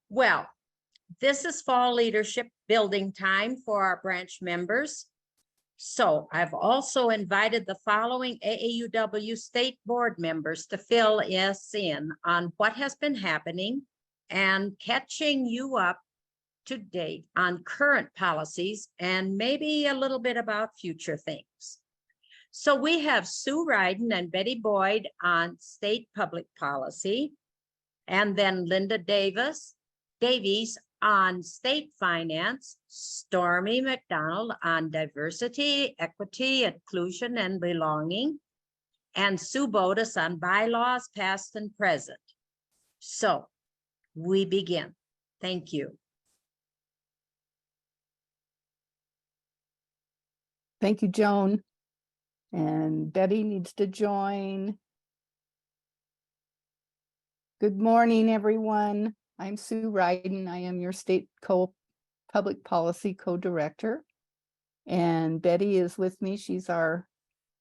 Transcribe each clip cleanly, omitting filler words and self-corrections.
Well, this is fall leadership building time for our branch members. So I've also invited the following AAUW state board members to fill us in on what has been happening and catching you up to date on current policies and maybe a little bit about future things. So we have Sue Ryden and Betty Boyd on state public policy, and then Linda Davies on state finance, Stormy McDonald on diversity, equity, inclusion, and belonging, and Sue Bodas on bylaws, past and present. So we begin. Thank you. Thank you, Joan. And Betty needs to join. Good morning, everyone. I'm Sue Ryden. I am your state public policy co-director. And Betty is with me. She's our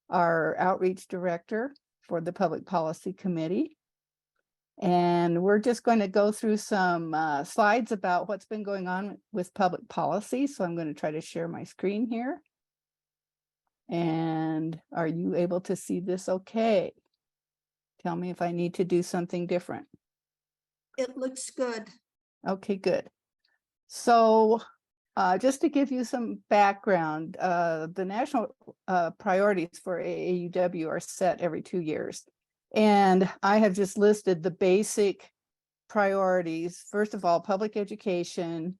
outreach director for the Public Policy Committee. And we're just going to go through some slides about what's been going on with public policy. So I'm going to try to share my screen here. And are you able to see this okay? Tell me if I need to do something different. It looks good. Okay, good. So just to give you some background, the national priorities for AAUW are set every 2 years. And I have just listed the basic priorities. First of all, public education,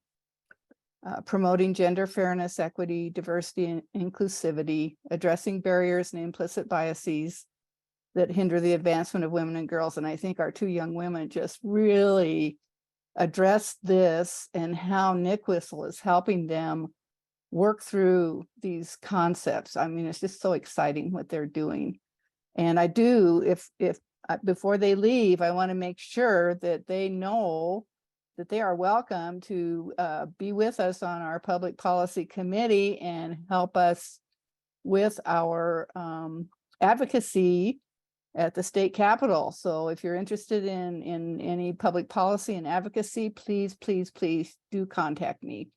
promoting gender fairness, equity, diversity, and inclusivity, addressing barriers and implicit biases that hinder the advancement of women and girls. And I think our two young women just really addressed this and how Nick Whistle is helping them work through these concepts. I mean, it's just so exciting what they're doing. And I do, if before they leave, I want to make sure that they know that they are welcome to be with us on our public policy committee and help us with our advocacy at the state capitol. So if you're interested in any public policy and advocacy, please do contact me.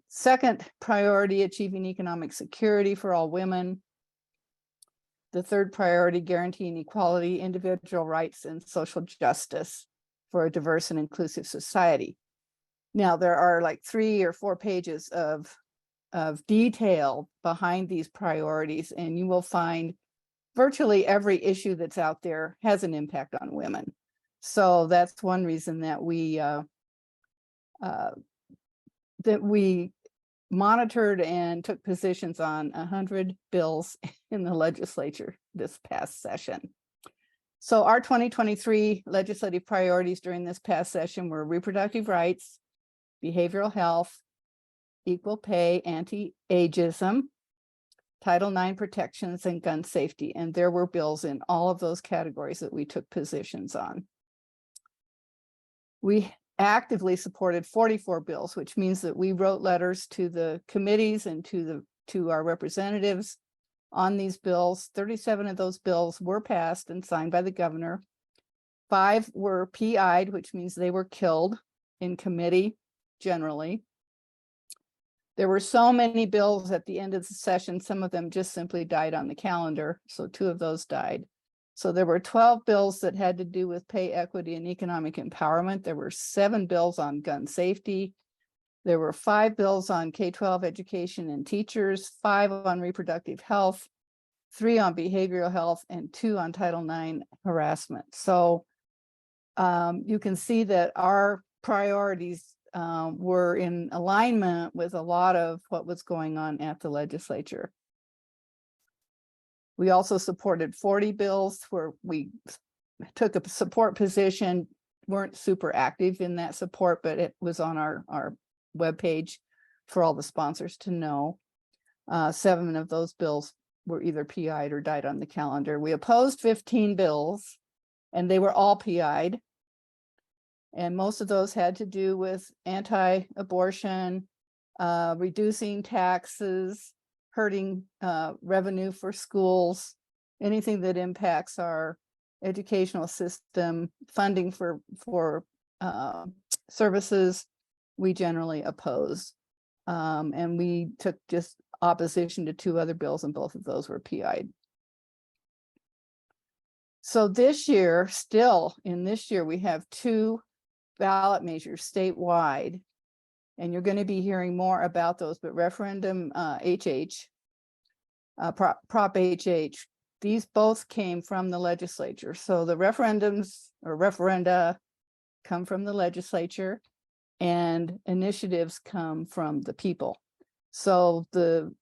Second priority, achieving economic security for all women. The third priority, guaranteeing equality, individual rights, and social justice for a diverse and inclusive society. Now, there are like 3 or 4 pages of detail behind these priorities, and you will find virtually every issue that's out there has an impact on women. So that's one reason that we monitored and took positions on 100 bills in the legislature this past session. So our 2023 legislative priorities during this past session were reproductive rights, behavioral health, equal pay, anti-ageism, Title IX protections, and gun safety. And there were bills in all of those categories that we took positions on. We actively supported 44 bills, which means that we wrote letters to the committees and to our representatives on these bills. 37 of those bills were passed and signed by the governor. 5 were PI'd, which means they were killed in committee generally. There were so many bills at the end of the session, some of them just simply died on the calendar. So 2 of those died. So there were 12 bills that had to do with pay equity and economic empowerment. There were 7 bills on gun safety. There were 5 bills on K-12 education and teachers, 5 on reproductive health, 3 on behavioral health, and 2 on Title IX harassment. So you can see that our priorities were in alignment with a lot of what was going on at the legislature. We also supported 40 bills where we took a support position, weren't super active in that support, but it was on our webpage for all the sponsors to know. 7 of those bills were either PI'd or died on the calendar. We opposed 15 bills, and they were all PI'd. And most of those had to do with anti-abortion, reducing taxes, hurting revenue for schools, anything that impacts our educational system, funding for services, we generally oppose. And we took just opposition to 2 other bills, and both of those were PI'd. So this year, still in this year, we have 2 ballot measures statewide, and you're going to be hearing more about those, but referendum HH, Prop HH, these both came from the legislature. So the referendums or referenda come from the legislature, and initiatives come from the people. So the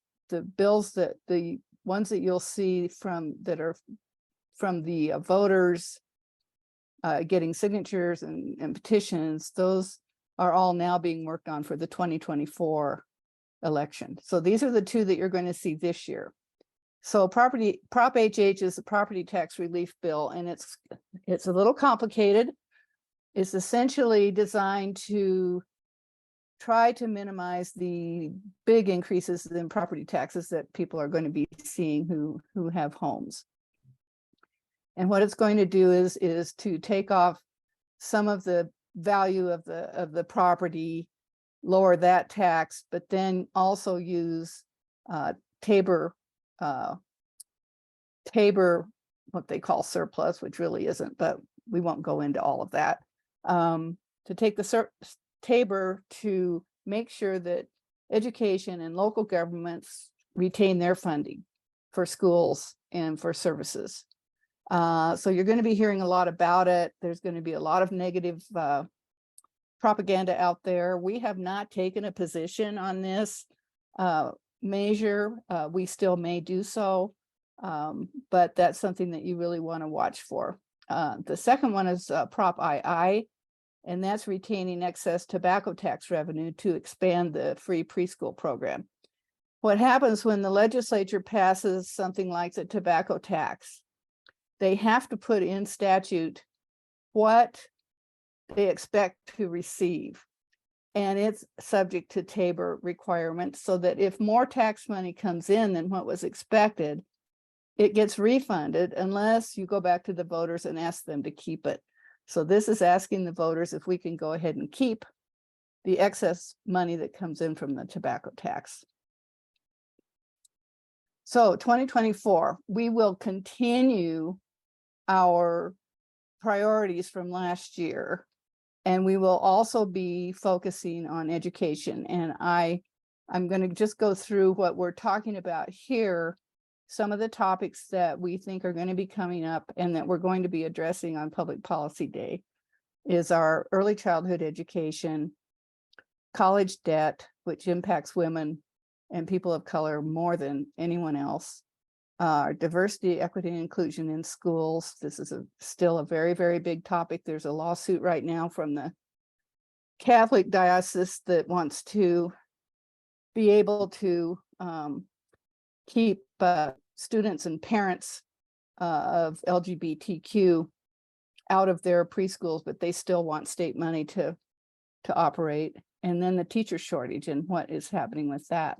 bills that the ones that you'll see from that are from the voters getting signatures and petitions, those are all now being worked on for the 2024 election. So these are the 2 that you're going to see this year. So Prop HH is the property tax relief bill, and it's a little complicated. It's essentially designed to try to minimize the big increases in property taxes that people are going to be seeing who have homes. And what it's going to do is to take off some of the value of the property, lower that tax, but then also use Tabor, what they call surplus, which really isn't, but we won't go into all of that. To take the Tabor to make sure that education and local governments retain their funding for schools and for services. So you're going to be hearing a lot about it. There's going to be a lot of negative propaganda out there. We have not taken a position on this measure. We still may do so, but that's something that you really want to watch for. The second one is Prop II, and that's retaining excess tobacco tax revenue to expand the free preschool program. What happens when the legislature passes something like the tobacco tax? They have to put in statute what they expect to receive. And it's subject to Tabor requirements, so that if more tax money comes in than what was expected, it gets refunded unless you go back to the voters and ask them to keep it. So this is asking the voters if we can go ahead and keep the excess money that comes in from the tobacco tax. So 2024, we will continue our priorities from last year, and we will also be focusing on education. And I'm going to just go through what we're talking about here, some of the topics that we think are going to be coming up and that we're going to be addressing on Public Policy Day is our early childhood education, college debt, which impacts women and people of color more than anyone else, diversity, equity, and inclusion in schools. This is still a very, very big topic. There's a lawsuit right now from the Catholic diocese that wants to be able to keep students and parents of LGBTQ out of their preschools, but they still want state money to operate. And then the teacher shortage and what is happening with that.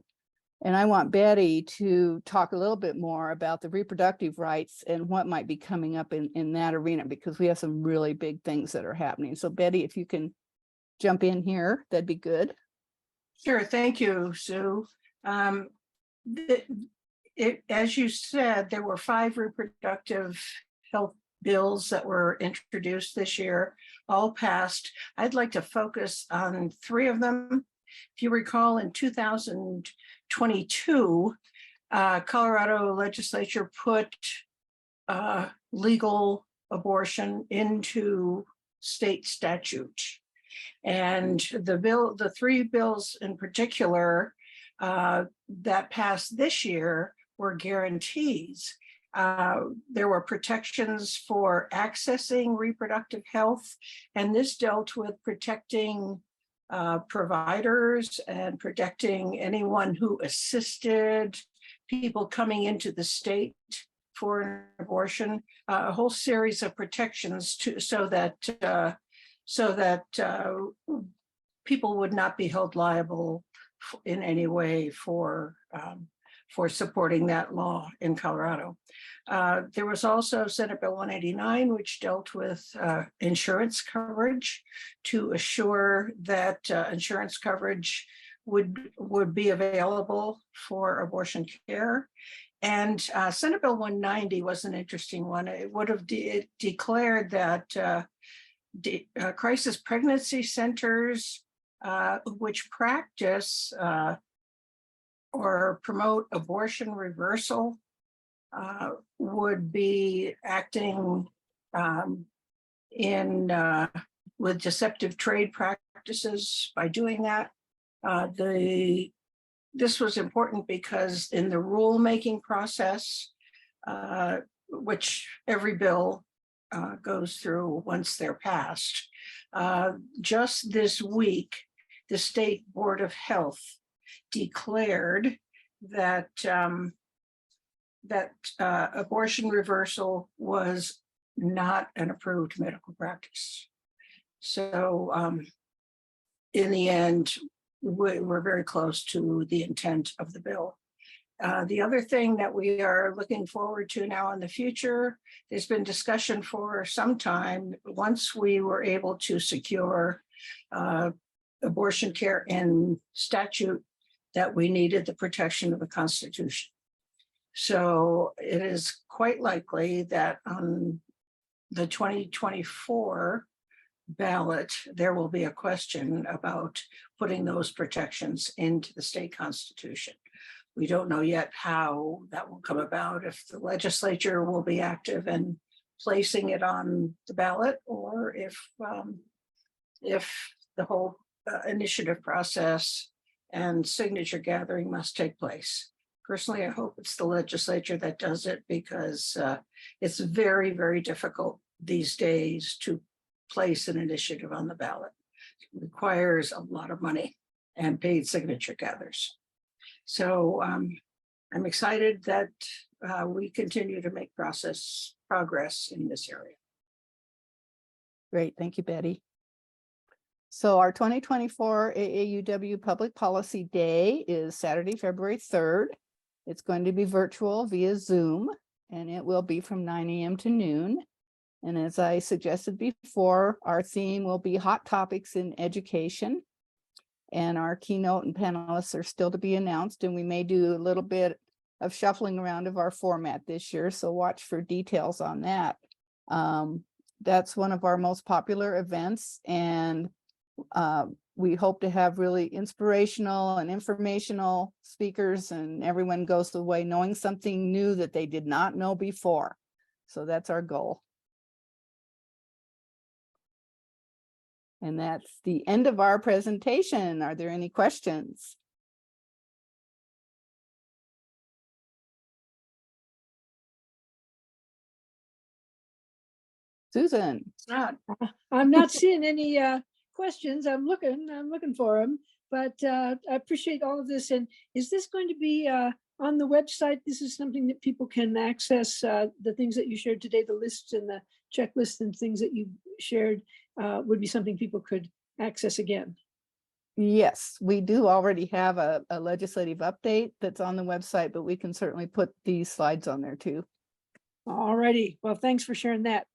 And I want Betty to talk a little bit more about the reproductive rights and what might be coming up in that arena, because we have some really big things that are happening. So Betty, if you can jump in here, that'd be good. Sure, thank you, Sue. As you said, there were 5 reproductive health bills that were introduced this year, all passed. I'd like to focus on 3 of them. If you recall, in 2022, Colorado legislature put legal abortion into state statute. And the 3 bills in particular that passed this year were guarantees. There were protections for accessing reproductive health, and this dealt with protecting providers and protecting anyone who assisted people coming into the state for an abortion, a whole series of protections so that people would not be held liable in any way for for supporting that law in Colorado. There was also Senate Bill 189, which dealt with insurance coverage to assure that insurance coverage would be available for abortion care. And Senate Bill 190 was an interesting one. It would have declared that crisis pregnancy centers which practice or promote abortion reversal would be acting with deceptive trade practices by doing that. This was important because in the rulemaking process, which every bill goes through once they're passed, just this week, the State Board of Health declared that abortion reversal was not an approved medical practice. So in the end, we're very close to the intent of the bill. The other thing that we are looking forward to now in the future, there's been discussion for some time, once we were able to secure abortion care in statute, that we needed the protection of the Constitution. So it is quite likely that on the 2024 ballot, there will be a question about putting those protections into the state constitution. We don't know yet how that will come about, if the legislature will be active in placing it on the ballot, or if the whole initiative process and signature gathering must take place. Personally, I hope it's the legislature that does it, because it's very, very difficult these days to place an initiative on the ballot. It requires a lot of money and paid signature gatherers. So I'm excited that we continue to make progress in this area. Great, thank you, Betty. So our 2024 AAUW Public Policy Day is Saturday, February 3rd. It's going to be virtual via Zoom, and it will be from 9 a.m. to noon. And as I suggested before, our theme will be hot topics in education. And our keynote and panelists are still to be announced, and we may do a little bit of shuffling around of our format this year, so watch for details on that. That's one of our most popular events, and we hope to have really inspirational and informational speakers, and everyone goes away knowing something new that they did not know before. So that's our goal. And that's the end of our presentation. Are there any questions? Susan? I'm not seeing any questions. I'm looking for them, but I appreciate all of this. And is this going to be on the website? This is something that people can access, the things that you shared today, the lists and the checklists and things that you shared would be something people could access again. Yes, we do already have a legislative update that's on the website, but we can certainly put these slides on there too. All righty. Well, thanks for sharing that.